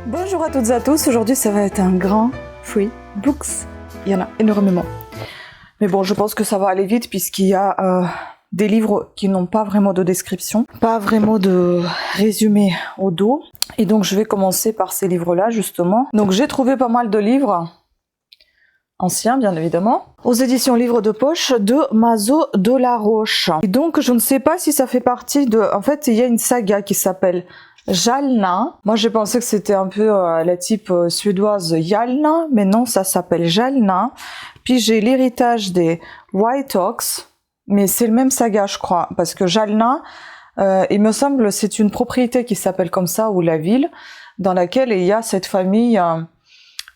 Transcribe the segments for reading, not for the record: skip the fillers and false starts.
Bonjour à toutes et à tous, aujourd'hui ça va être un grand free books, il y en a énormément. Mais bon, je pense que ça va aller vite puisqu'il y a des livres qui n'ont pas vraiment de description, pas vraiment de résumé au dos. Et donc je vais commencer par ces livres-là justement. Donc j'ai trouvé pas mal de livres, anciens bien évidemment, aux éditions Livres de Poche de Mazo de la Roche. Et donc je ne sais pas si ça fait partie de... En fait il y a une saga qui s'appelle Jalna. Moi j'ai pensé que c'était un peu la type suédoise Jalna, mais non, ça s'appelle Jalna. Puis j'ai l'héritage des White Ox, mais c'est le même saga je crois, parce que Jalna, il me semble c'est une propriété qui s'appelle comme ça, ou la ville, dans laquelle il y a cette famille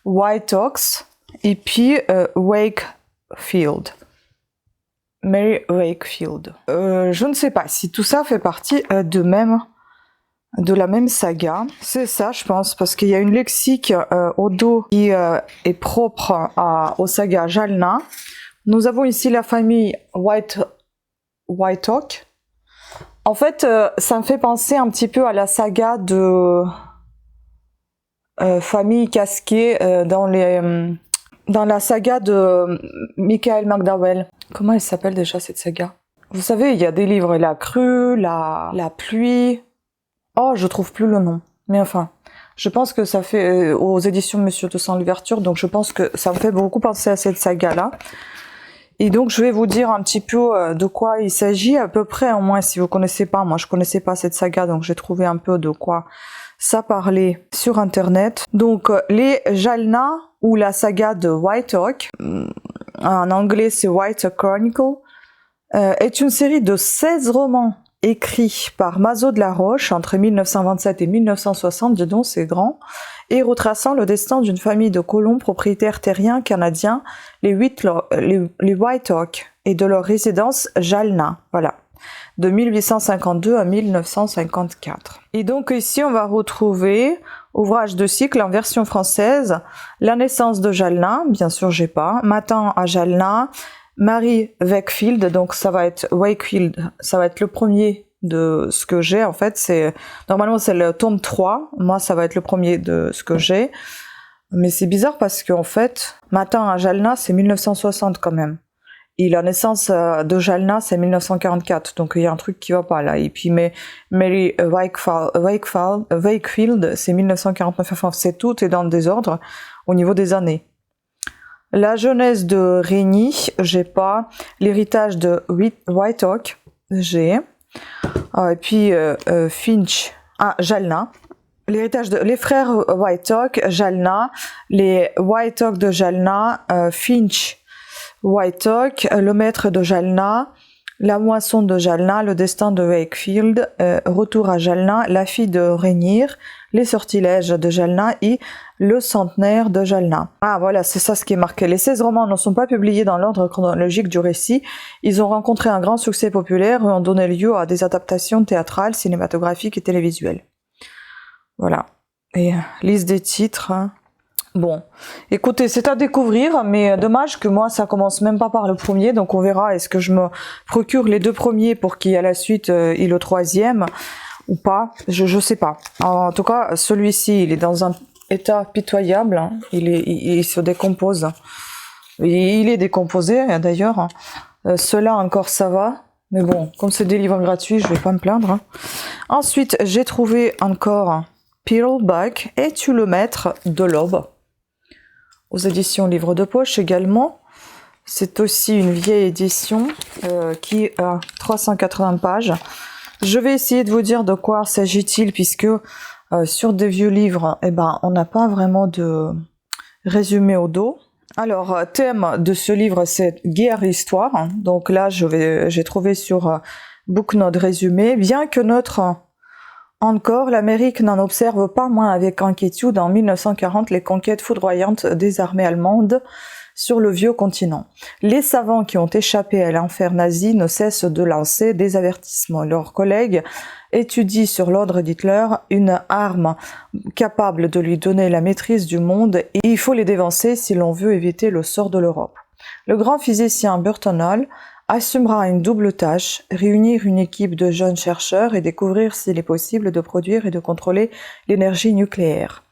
White Ox, et puis Wakefield. Mary Wakefield. Je ne sais pas si tout ça fait partie de la même saga. C'est ça, je pense, parce qu'il y a une lexique au dos qui est propre au saga Jalna. Nous avons ici la famille White Oak. En fait, ça me fait penser un petit peu à la saga de famille casquée dans la saga de Michael McDowell. Comment elle s'appelle déjà cette saga? Vous savez, il y a des livres, la crue, la pluie... Oh, je trouve plus le nom. Mais enfin, je pense que ça fait aux éditions Monsieur de Sans l'ouverture, donc je pense que ça me fait beaucoup penser à cette saga-là. Et donc je vais vous dire un petit peu de quoi il s'agit, à peu près, au moins si vous connaissez pas. Moi je connaissais pas cette saga, donc j'ai trouvé un peu de quoi ça parlait sur internet. Donc les Jalna, ou la saga de White Oak, en anglais c'est White Oak Chronicle, est une série de 16 romans écrits par Mazo de la Roche entre 1927 et 1960, dis donc c'est grand, et retraçant le destin d'une famille de colons propriétaires terriens canadiens, les White Oak, et de leur résidence Jalna, voilà, de 1852 à 1954. Et donc ici on va retrouver ouvrage de cycle en version française, La naissance de Jalna, bien sûr j'ai pas, Matin à Jalna, Mary Wakefield, donc ça va être Wakefield, ça va être le premier de ce que j'ai en fait, normalement c'est le tome 3, moi ça va être le premier de ce que j'ai, mais c'est bizarre parce qu'en fait, Matin à Jalna c'est 1960 quand même, et la naissance de Jalna c'est 1944, donc il y a un truc qui va pas là, et puis Mary Wakefield c'est 1949, enfin c'est tout est dans le désordre au niveau des années. La jeunesse de Régny, j'ai pas. L'héritage de White Oak, j'ai. Et puis Finch, Jalna. L'héritage de les frères White Oak, Jalna. Les White Oak de Jalna, Finch, White Oak, le maître de Jalna, la moisson de Jalna, le destin de Wakefield, retour à Jalna, la fille de Rainier, les sortilèges de Jalna et le centenaire de Jalna. Ah voilà, c'est ça ce qui est marqué. Les 16 romans ne sont pas publiés dans l'ordre chronologique du récit. Ils ont rencontré un grand succès populaire et ont donné lieu à des adaptations théâtrales, cinématographiques et télévisuelles. Voilà. Et liste des titres. Hein. Bon, écoutez, c'est à découvrir, mais dommage que moi ça commence même pas par le premier, donc on verra est-ce que je me procure les deux premiers pour qu'il y ait la suite et le troisième ou pas, je sais pas. En tout cas, celui-ci, il est dans un état pitoyable, hein. Il se décompose. Il est décomposé d'ailleurs. Ceux-là encore ça va, mais bon, comme c'est des livres gratuits, je vais pas me plaindre. Hein. Ensuite, j'ai trouvé encore Pearlbuck, Es-tu le maître de l'aube, aux éditions Livres de Poche également. C'est aussi une vieille édition qui a 380 pages. Je vais essayer de vous dire de quoi s'agit-il, puisque sur des vieux livres, eh ben, on n'a pas vraiment de résumé au dos. Alors, thème de ce livre, c'est guerre et histoire. Donc là, j'ai trouvé sur Booknote résumé. Bien que encore, l'Amérique n'en observe pas moins avec inquiétude en 1940 les conquêtes foudroyantes des armées allemandes sur le vieux continent. Les savants qui ont échappé à l'enfer nazi ne cessent de lancer des avertissements. Leurs collègues étudient sur l'ordre d'Hitler une arme capable de lui donner la maîtrise du monde, et il faut les dévancer si l'on veut éviter le sort de l'Europe. Le grand physicien Burton Hall assumera une double tâche, réunir une équipe de jeunes chercheurs et découvrir s'il est possible de produire et de contrôler l'énergie nucléaire.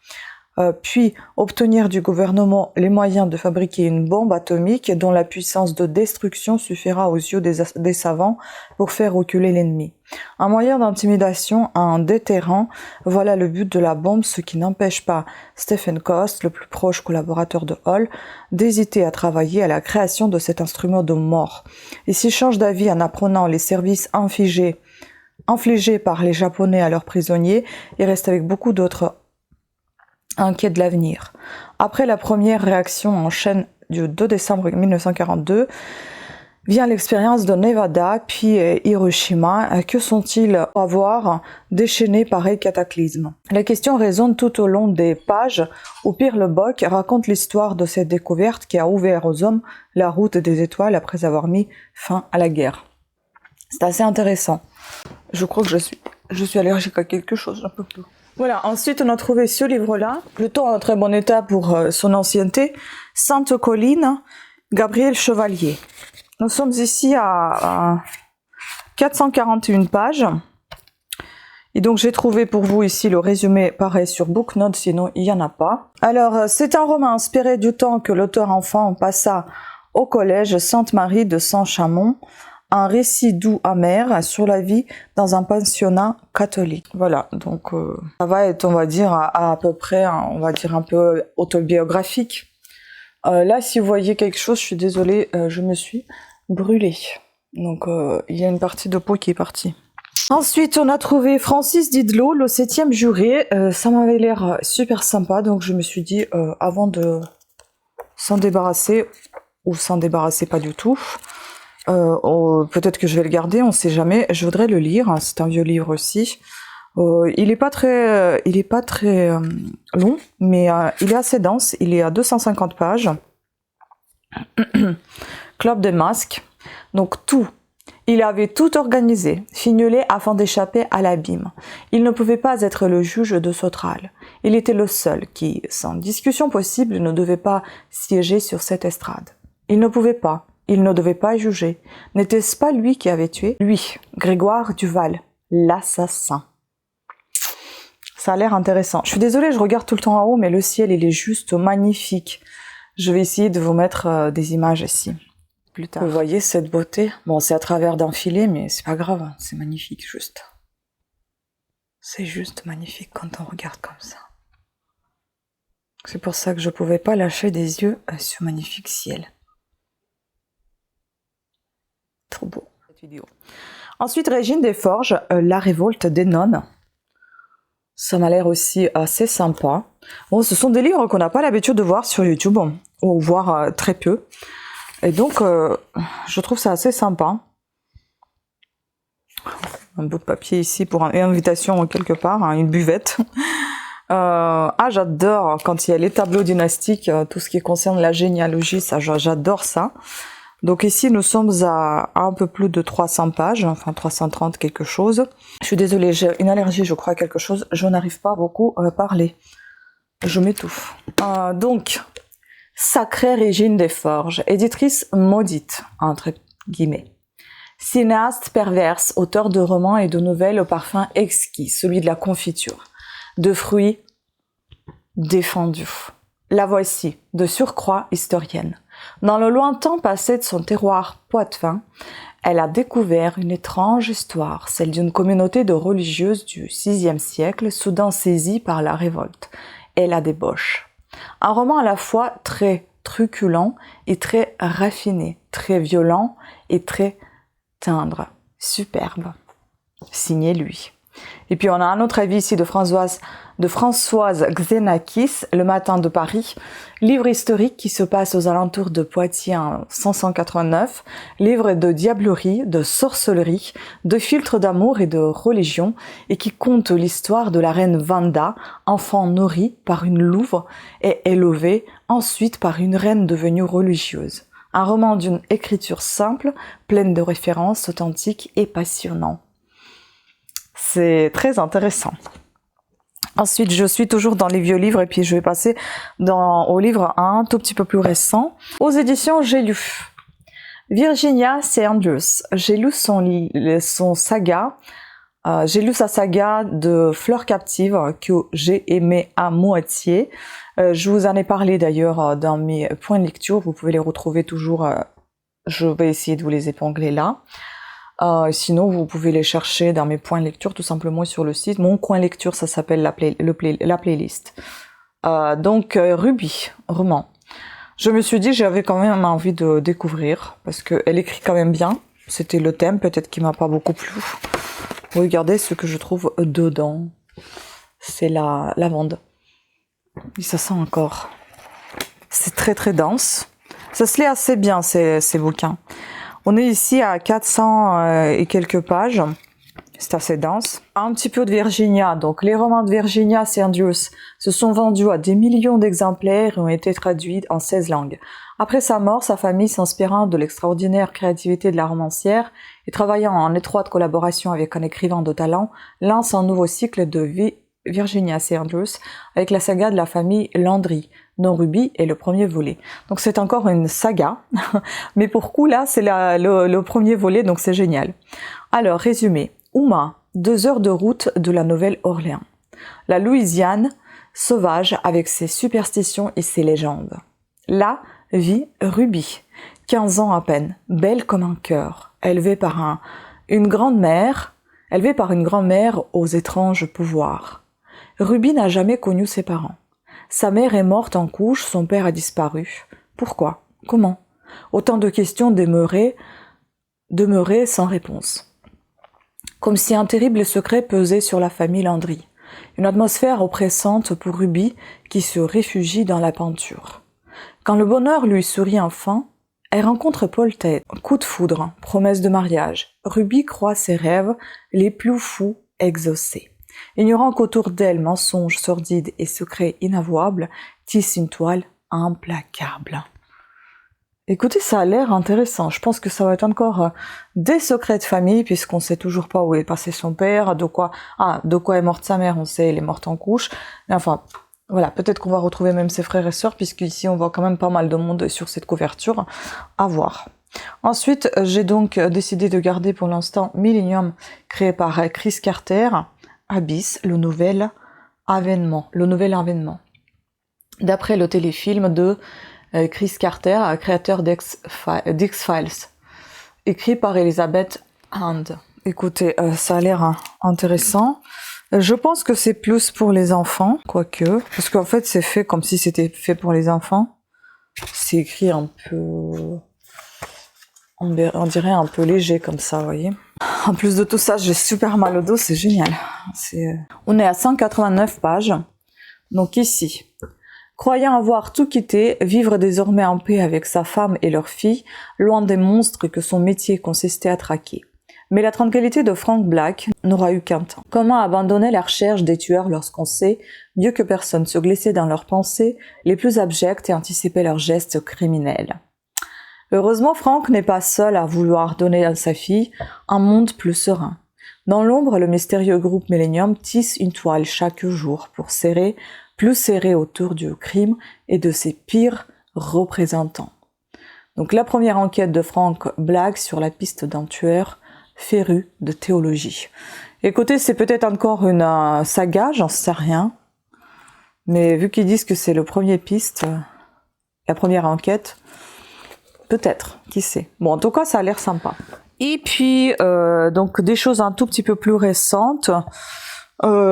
puis obtenir du gouvernement les moyens de fabriquer une bombe atomique dont la puissance de destruction suffira aux yeux des savants pour faire reculer l'ennemi. Un moyen d'intimidation, un déterrent, voilà le but de la bombe, ce qui n'empêche pas Stephen Coast, le plus proche collaborateur de Hall, d'hésiter à travailler à la création de cet instrument de mort. Et s'il change d'avis en apprenant les services infligés par les Japonais à leurs prisonniers, il reste avec beaucoup d'autres inquiets de l'avenir. Après la première réaction en chaîne du 2 décembre 1942, vient l'expérience de Nevada puis Hiroshima. Que sont-ils à voir déchaîner pareil cataclysme? La question résonne tout au long des pages où Pierre Lebock raconte l'histoire de cette découverte qui a ouvert aux hommes la route des étoiles après avoir mis fin à la guerre. C'est assez intéressant. Je crois que je suis allergique à quelque chose, un peu plus. Voilà, ensuite on a trouvé ce livre-là, plutôt en très bon état pour son ancienneté, Sainte Colline, Gabriel Chevalier. Nous sommes ici à 441 pages. Et donc j'ai trouvé pour vous ici le résumé pareil sur Booknote, sinon il n'y en a pas. Alors c'est un roman inspiré du temps que l'auteur enfant passa au collège Sainte-Marie de Saint-Chamond, un récit doux amer sur la vie dans un pensionnat catholique. Voilà, donc ça va être, on va dire, à peu près, on va dire un peu autobiographique. Là, si vous voyez quelque chose, je suis désolée, je me suis brûlée. Donc, il y a une partie de peau qui est partie. Ensuite, on a trouvé Francis Didelot, le 7e juré. Ça m'avait l'air super sympa, donc je me suis dit, avant de s'en débarrasser, ou s'en débarrasser pas du tout, peut-être que je vais le garder, on sait jamais. Je voudrais le lire, hein, c'est un vieux livre aussi. Il est pas très long, mais il est assez dense. Il est à 250 pages. Club des masques. Donc tout. Il avait tout organisé, fignolé afin d'échapper à l'abîme. Il ne pouvait pas être le juge de Sautral. Il était le seul qui, sans discussion possible, ne devait pas siéger sur cette estrade. Il ne pouvait pas. Il ne devait pas juger. N'était-ce pas lui qui avait tué? Lui, Grégoire Duval, l'assassin. Ça a l'air intéressant. Je suis désolée, je regarde tout le temps en haut, mais le ciel, il est juste magnifique. Je vais essayer de vous mettre des images ici, plus tard. Vous voyez cette beauté? Bon, c'est à travers d'un filet, mais c'est pas grave, hein. C'est magnifique, juste. C'est juste magnifique quand on regarde comme ça. C'est pour ça que je pouvais pas lâcher des yeux sur ce magnifique ciel. Trop beau, cette vidéo. Ensuite, Régine Desforges, La révolte des nonnes. Ça m'a l'air aussi assez sympa. Bon, ce sont des livres qu'on n'a pas l'habitude de voir sur YouTube, ou voir très peu. Et donc, je trouve ça assez sympa. Un bout de papier ici pour une invitation quelque part, hein, une buvette. J'adore quand il y a les tableaux dynastiques, tout ce qui concerne la généalogie, ça, j'adore ça. Donc ici, nous sommes à un peu plus de 300 pages, enfin 330 quelque chose. Je suis désolée, j'ai une allergie, je crois, à quelque chose. Je n'arrive pas beaucoup à parler. Je m'étouffe. Donc, Sacrée Régine Desforges, éditrice maudite, entre guillemets. Cinéaste perverse, auteur de romans et de nouvelles au parfum exquis, celui de la confiture, de fruits défendus. La voici, de surcroît historienne. Dans le lointain passé de son terroir poitevin, elle a découvert une étrange histoire, celle d'une communauté de religieuses du VIe siècle, soudain saisie par la révolte et la débauche. Un roman à la fois très truculent et très raffiné, très violent et très tendre, superbe. Signé lui. Et puis on a un autre avis ici de Françoise Xenakis, Le Matin de Paris, livre historique qui se passe aux alentours de Poitiers en 589, livre de diablerie, de sorcellerie, de filtres d'amour et de religion, et qui conte l'histoire de la reine Vanda, enfant nourrie par une louve et élevée ensuite par une reine devenue religieuse. Un roman d'une écriture simple, pleine de références authentiques et passionnant. C'est très intéressant. Ensuite, je suis toujours dans les vieux livres et puis je vais passer au livre un tout petit peu plus récent. Aux éditions J'ai lu. Virginia C. Andrews. J'ai lu son saga J'ai lu sa saga de Fleurs captives que j'ai aimé à moitié. Je vous en ai parlé d'ailleurs dans mes points de lecture, vous pouvez les retrouver toujours, je vais essayer de vous les épingler là. Sinon, vous pouvez les chercher dans mes points de lecture tout simplement sur le site. Mon coin lecture, ça s'appelle la playlist. Ruby, roman. Je me suis dit j'avais quand même envie de découvrir parce qu'elle écrit quand même bien. C'était le thème peut-être qui m'a pas beaucoup plu. Regardez ce que je trouve dedans. C'est la lavande. Et ça sent encore. C'est très très dense. Ça se lit assez bien ces bouquins. On est ici à 400 et quelques pages. C'est assez dense. Un petit peu de Virginia. Donc les romans de Virginia Serdius se sont vendus à des millions d'exemplaires et ont été traduits en 16 langues. Après sa mort, sa famille, s'inspirant de l'extraordinaire créativité de la romancière et travaillant en étroite collaboration avec un écrivain de talent, lance un nouveau cycle de Virginia Serdius avec la saga de la famille Landry, dont Ruby est le premier volet. Donc c'est encore une saga, mais pour coup là c'est le premier volet, donc c'est génial. Alors résumé, Uma, 2 heures de route de la Nouvelle-Orléans. La Louisiane sauvage avec ses superstitions et ses légendes. Là vit Ruby, 15 ans à peine, belle comme un cœur, élevée par une grand-mère aux étranges pouvoirs. Ruby n'a jamais connu ses parents. Sa mère est morte en couche, son père a disparu. Pourquoi? Comment? Autant de questions demeuraient sans réponse. Comme si un terrible secret pesait sur la famille Landry. Une atmosphère oppressante pour Ruby qui se réfugie dans la peinture. Quand le bonheur lui sourit enfin, elle rencontre Paul Tate. Coup de foudre, promesse de mariage. Ruby croit ses rêves les plus fous exaucés. Ignorant qu'autour d'elle, mensonges sordides et secrets inavouables tissent une toile implacable. Écoutez, ça a l'air intéressant. Je pense que ça va être encore des secrets de famille, puisqu'on sait toujours pas où est passé son père, de quoi est morte sa mère, on sait, elle est morte en couche. Enfin, voilà, peut-être qu'on va retrouver même ses frères et sœurs, puisqu'ici on voit quand même pas mal de monde sur cette couverture. À voir. Ensuite, j'ai donc décidé de garder pour l'instant Millennium, créé par Chris Carter, Abyss, le nouvel avènement. D'après le téléfilm de Chris Carter, créateur d'X-Files, écrit par Elizabeth Hand. Écoutez, ça a l'air intéressant. Je pense que c'est plus pour les enfants, quoique, parce qu'en fait c'est fait comme si c'était fait pour les enfants. C'est écrit un peu, on dirait un peu léger comme ça, vous voyez. En plus de tout ça, j'ai super mal au dos, c'est génial. On est à 189 pages, donc ici. Croyant avoir tout quitté, vivre désormais en paix avec sa femme et leur fille, loin des monstres que son métier consistait à traquer. Mais la tranquillité de Frank Black n'aura eu qu'un temps. Comment abandonner la recherche des tueurs lorsqu'on sait, mieux que personne, se glisser dans leurs pensées les plus abjectes et anticiper leurs gestes criminels. Heureusement, Frank n'est pas seul à vouloir donner à sa fille un monde plus serein. Dans l'ombre, le mystérieux groupe Millennium tisse une toile chaque jour pour plus serré autour du crime et de ses pires représentants. Donc la première enquête de Frank Black sur la piste d'un tueur féru de théologie. Écoutez, c'est peut-être encore une saga, j'en sais rien. Mais vu qu'ils disent que c'est le premier piste, la première enquête, peut-être, qui sait. Bon, en tout cas, ça a l'air sympa. Et puis, donc des choses un tout petit peu plus récentes.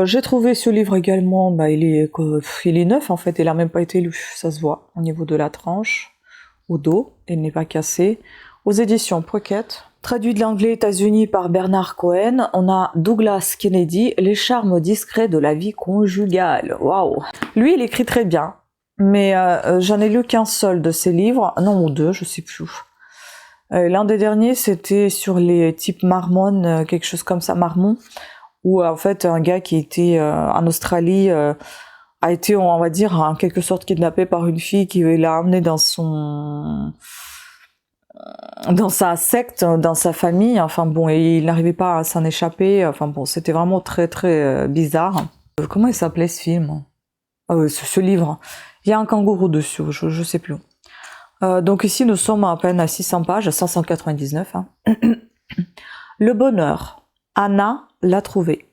J'ai trouvé ce livre également, il est neuf en fait, il a même pas été lu, ça se voit, au niveau de la tranche, au dos, il n'est pas cassé. Aux éditions Pocket. Traduit de l'anglais États-Unis par Bernard Cohen, on a Douglas Kennedy, Les charmes discrets de la vie conjugale. Waouh! Lui, il écrit très bien, mais j'en ai lu qu'un seul de ses livres, non ou deux, je sais plus. L'un des derniers, c'était sur les types marmons, quelque chose comme ça, marmons, où en fait un gars qui était en Australie a été, on va dire, en quelque sorte kidnappé par une fille qui l'a emmené dans sa secte, dans sa famille, enfin bon, et il n'arrivait pas à s'en échapper, enfin bon, c'était vraiment très très bizarre. Comment il s'appelait ce film? Ce livre. Il y a un kangourou dessus, je sais plus. Donc ici nous sommes à peine à 600 pages, à 599. Hein. Le bonheur. Anna l'a trouvée.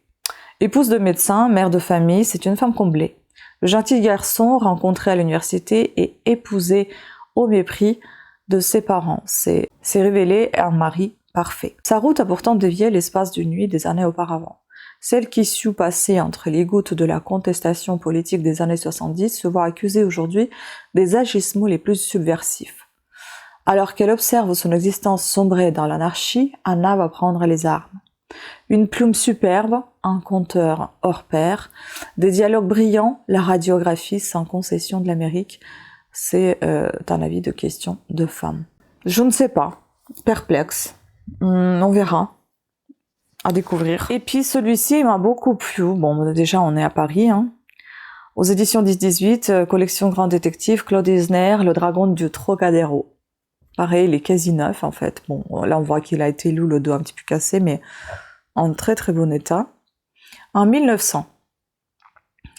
Épouse de médecin, mère de famille, c'est une femme comblée. Le gentil garçon rencontré à l'université et épousé au mépris de ses parents s'est révélé un mari parfait. Sa route a pourtant dévié l'espace d'une nuit des années auparavant. Celle qui sut passer entre les gouttes de la contestation politique des années 70 se voit accusée aujourd'hui des agissements les plus subversifs. Alors qu'elle observe son existence sombrer dans l'anarchie, Anna va prendre les armes. Une plume superbe, un conteur hors pair, des dialogues brillants, la radiographie sans concession de l'Amérique, c'est un avis de question de femme. Je ne sais pas, perplexe, on verra, à découvrir. Et puis celui-ci m'a beaucoup plu, bon déjà on est à Paris, hein. Aux éditions 10-18, collection Grand Détective, Claude Isner, Le Dragon du Trocadéro. Pareil, il est quasi neuf en fait. Bon, là on voit qu'il a été loup, le dos un petit peu cassé, mais en très très bon état. En 1900,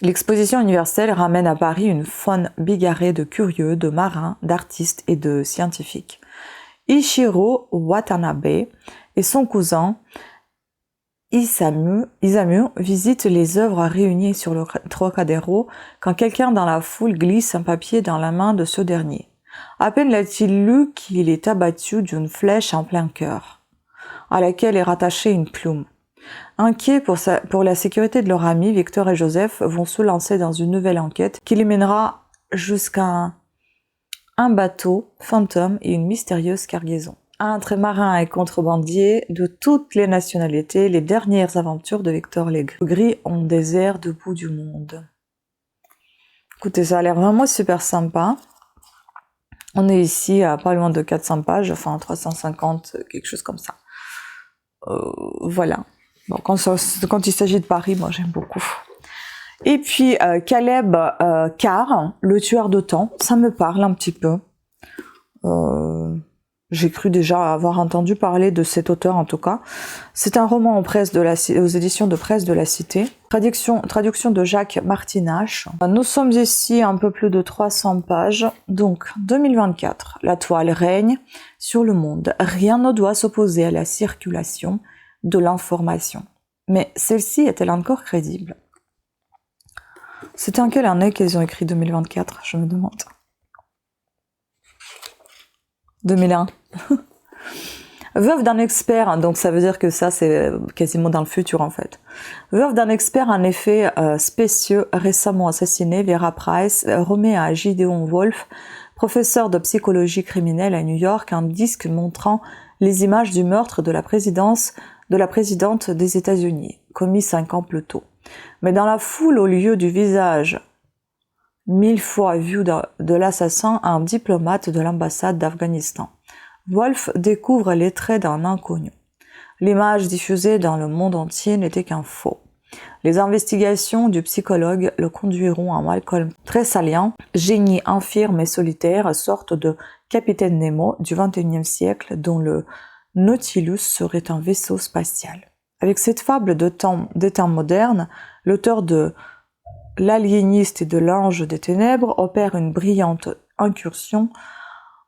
l'exposition universelle ramène à Paris une faune bigarrée de curieux, de marins, d'artistes et de scientifiques. Ichiro Watanabe et son cousin Isamu visitent les œuvres réunies sur le Trocadéro quand quelqu'un dans la foule glisse un papier dans la main de ce dernier. À peine l'a-t-il lu qu'il est abattu d'une flèche en plein cœur, à laquelle est rattachée une plume. Inquiets pour la sécurité de leur ami, Victor et Joseph vont se lancer dans une nouvelle enquête qui les mènera jusqu'à un bateau fantôme et une mystérieuse cargaison. Entre marins et contrebandiers de toutes les nationalités, les dernières aventures de Victor Legris ont des airs de bout du monde. Écoutez, ça a l'air vraiment super sympa. On est ici à pas loin de 400 pages, enfin 350, quelque chose comme ça. Voilà. Bon, quand il s'agit de Paris, moi j'aime beaucoup. Et puis Caleb Carr, Le tueur de temps, ça me parle un petit peu. J'ai cru déjà avoir entendu parler de cet auteur en tout cas. C'est un roman aux éditions de Presse de la Cité. Traduction de Jacques Martinache. Nous sommes ici à un peu plus de 300 pages. Donc 2024, la toile règne sur le monde. Rien ne doit s'opposer à la circulation de l'information. Mais celle-ci est-elle encore crédible? C'était en quelle année qu'ils ont écrit 2024, je me demande. 2001. Veuve d'un expert, donc ça veut dire que ça c'est quasiment dans le futur en fait. Veuve d'un expert en effet spécieux, récemment assassiné, Vera Price remet à Gideon Wolf, professeur de psychologie criminelle à New York, un disque montrant les images du meurtre de la présidente des États-Unis, commis 5 ans plus tôt. Mais dans la foule au lieu du visage 1000 fois vu de l'assassin, un diplomate de l'ambassade d'Afghanistan. Wolf découvre les traits d'un inconnu. L'image diffusée dans le monde entier n'était qu'un faux. Les investigations du psychologue le conduiront à Malcolm Tressalian, génie infirme et solitaire, sorte de capitaine Nemo du XXIe siècle dont le Nautilus serait un vaisseau spatial. Avec cette fable des temps modernes, l'auteur de L'aliéniste et de l'ange des ténèbres opère une brillante incursion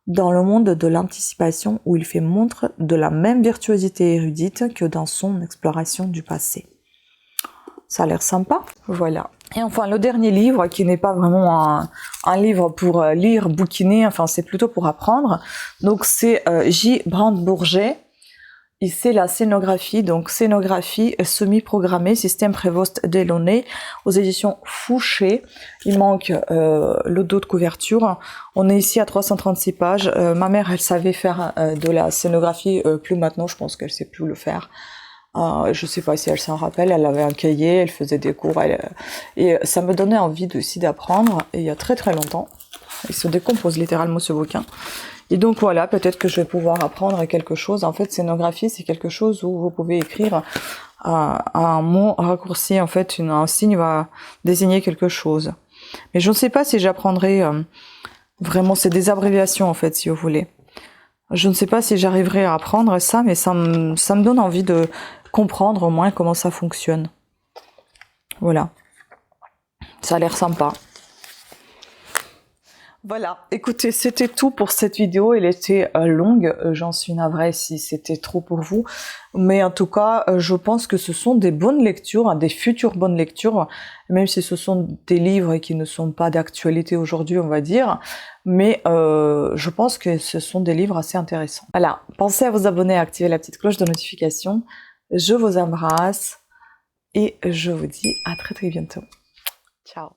dans le monde de l'anticipation où il fait montre de la même virtuosité érudite que dans son exploration du passé. Ça a l'air sympa, voilà. Et enfin, le dernier livre, qui n'est pas vraiment un livre pour lire, bouquiner, enfin c'est plutôt pour apprendre, donc c'est J. Brandebourget, et c'est la scénographie, donc scénographie semi-programmée, système Prévost-Delaunay, aux éditions Fouché. Il manque le dos de couverture. On est ici à 336 pages. Ma mère, elle savait faire de la scénographie, plus maintenant, je pense qu'elle sait plus le faire. Je sais pas si elle s'en rappelle, elle avait un cahier, elle faisait des cours, et ça me donnait envie aussi d'apprendre, et il y a très très longtemps. Il se décompose littéralement ce bouquin. Et donc voilà, peut-être que je vais pouvoir apprendre quelque chose. En fait, scénographie, c'est quelque chose où vous pouvez écrire un mot raccourci, en fait, un signe va désigner quelque chose. Mais je ne sais pas si j'apprendrai vraiment, c'est des abréviations en fait, si vous voulez. Je ne sais pas si j'arriverai à apprendre ça, mais ça me donne envie de comprendre au moins comment ça fonctionne. Voilà. Ça a l'air sympa. Voilà, écoutez, c'était tout pour cette vidéo. Elle était longue, j'en suis navrée si c'était trop pour vous. Mais en tout cas, je pense que ce sont des bonnes lectures, hein, des futures bonnes lectures, même si ce sont des livres qui ne sont pas d'actualité aujourd'hui, on va dire. Mais je pense que ce sont des livres assez intéressants. Voilà, pensez à vous abonner, à activer la petite cloche de notification. Je vous embrasse et je vous dis à très très bientôt. Ciao.